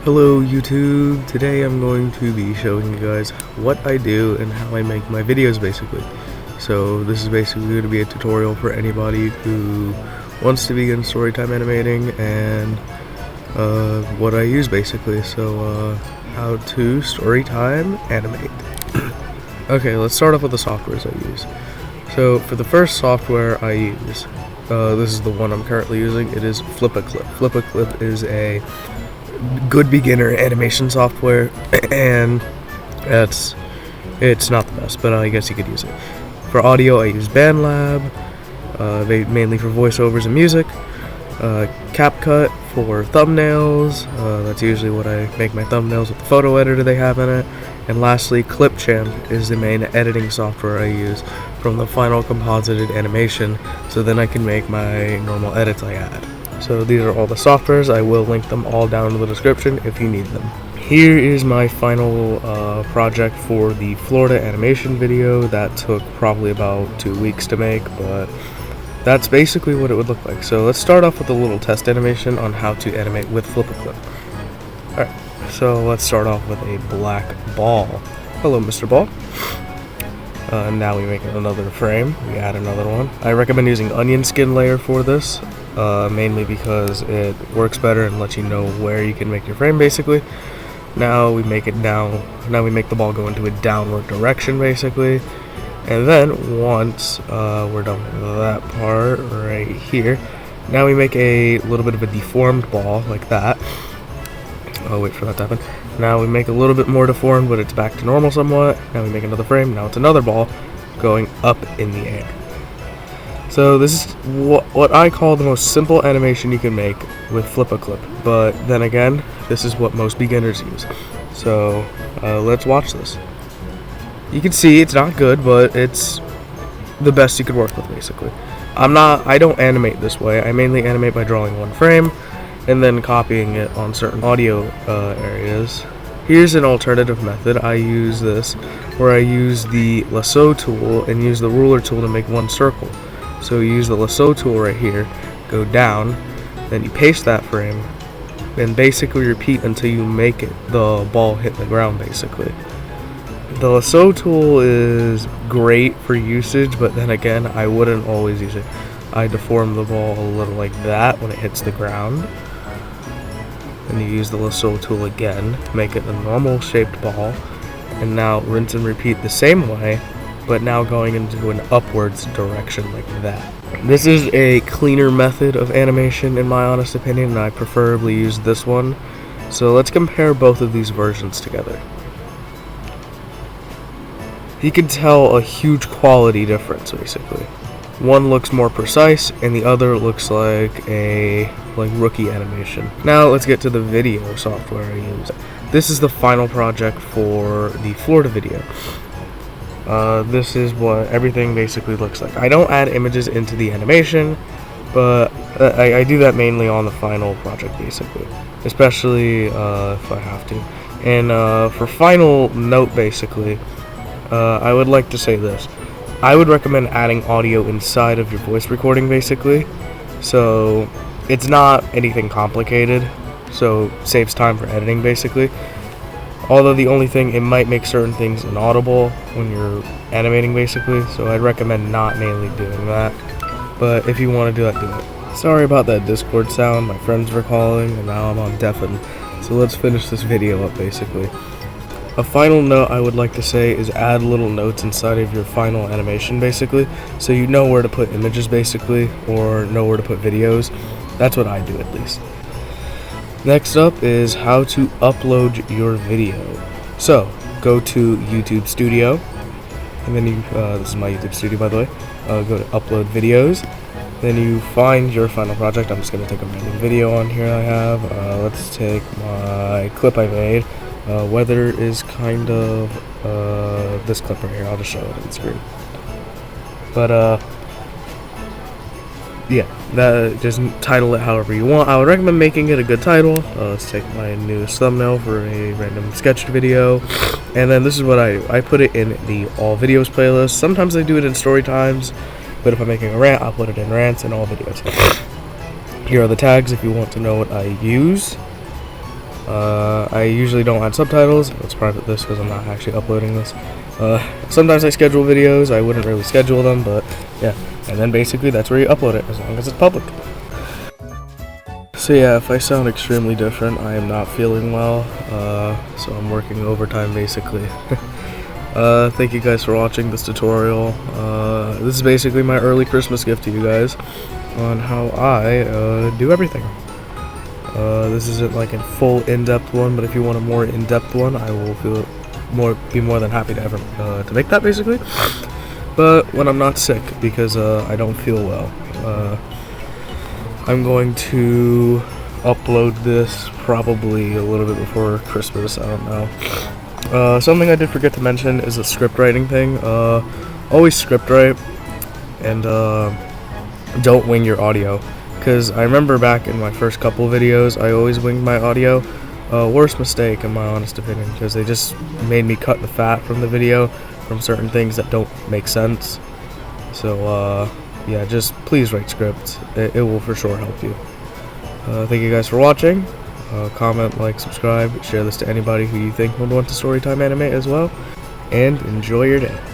Hello YouTube, today I'm going to be showing you guys what I do and how I make my videos basically. So this is basically going to be a tutorial for anybody who wants to begin storytime animating and what I use basically. So how to storytime animate. Okay, let's start off with the softwares I use. So for the first software I use, this is the one I'm currently using, it is Flip-A-Clip. Flip-A-Clip is a good beginner animation software, and it's not the best, but I guess you could use it. For audio I use BandLab, mainly for voiceovers and music. CapCut for thumbnails, that's usually what I make my thumbnails with the photo editor they have in it. And lastly, Clipchamp is the main editing software I use from the final composited animation, so then I can make my normal edits I add. So these are all the softwares. I will link them all down in the description if you need them. Here is my final project for the Florida animation video. That took probably about 2 weeks to make, but that's basically what it would look like. So let's start off with a little test animation on how to animate with Flip-A-Clip. Alright, so let's start off with a black ball. Hello, Mr. Ball. Now we make another frame. We add another one. I recommend using onion skin layer for this. Mainly because it works better and lets you know where you can make your frame basically. Now we make it down, now we make the ball go into a downward direction basically, and then once we're done with that part right here, now we make a little bit of a deformed ball like that. I'll wait for that to happen. Now we make a little bit more deformed, but it's back to normal somewhat. Now we make another frame, now it's another ball going up in the air. So this is what I call the most simple animation you can make with Flip-A-Clip, but then again, this is what most beginners use. So let's watch this. You can see it's not good, but it's the best you could work with basically. I don't animate this way. I mainly animate by drawing one frame and then copying it on certain audio areas. Here's an alternative method. I use this where I use the lasso tool and use the ruler tool to make one circle. So you use the lasso tool right here, go down, then you paste that frame, and basically repeat until you make the ball hit the ground basically. The lasso tool is great for usage, but then again, I wouldn't always use it. I deform the ball a little like that when it hits the ground. And you use the lasso tool again, make it a normal shaped ball, and now rinse and repeat the same way, but now going into an upwards direction like that. This is a cleaner method of animation in my honest opinion, and I preferably use this one. So let's compare both of these versions together. You can tell a huge quality difference basically. One looks more precise and the other looks like a rookie animation. Now let's get to the video software I use. This is the final project for the Florida video. This is what everything basically looks like. I don't add images into the animation, but I do that mainly on the final project basically, especially if I have to. And for final note basically, I would like to say this. I would recommend adding audio inside of your voice recording basically, so it's not anything complicated, so saves time for editing basically. Although the only thing, it might make certain things inaudible when you're animating basically, so I'd recommend not mainly doing that. But if you want to do that, do it. Sorry about that Discord sound, my friends were calling and now I'm on deafen. So let's finish this video up basically. A final note I would like to say is add little notes inside of your final animation basically, so you know where to put images basically, or know where to put videos. That's what I do at least. Next up is how to upload your video. So go to YouTube Studio, and then this is my YouTube Studio by the way, go to upload videos, then you find your final project. I'm just going to take a random video on here I have. Let's take my clip I made. Weather is kind of this clip right here. I'll just show it on the screen. But yeah, just title it however you want. I would recommend making it a good title. Let's take my newest thumbnail for a random sketched video, and then this is what I put it in the all videos playlist. Sometimes I do it in story times, but if I'm making a rant, I'll put it in rants and all videos. Here are the tags if you want to know what I use. I usually don't add subtitles. Let's private this because I'm not actually uploading this. Sometimes I schedule videos. I wouldn't really schedule them, but yeah. And then basically that's where you upload it, as long as it's public. So yeah, if I sound extremely different, I am not feeling well, so I'm working overtime basically. Thank you guys for watching this tutorial. This is basically my early Christmas gift to you guys on how I do everything. This isn't like a full in-depth one, but if you want a more in-depth one, I will be more than happy to make that basically. But when I'm not sick, because I don't feel well. I'm going to upload this probably a little bit before Christmas, I don't know. Something I did forget to mention is the script writing thing. Always script write, and don't wing your audio. Because I remember back in my first couple videos, I always winged my audio. Worst mistake in my honest opinion, because they just made me cut the fat from the video from certain things that don't make sense. So, yeah, just please write scripts. It will for sure help you. Thank you guys for watching. Comment, like, subscribe, share this to anybody who you think would want to Storytime Animate as well. And enjoy your day.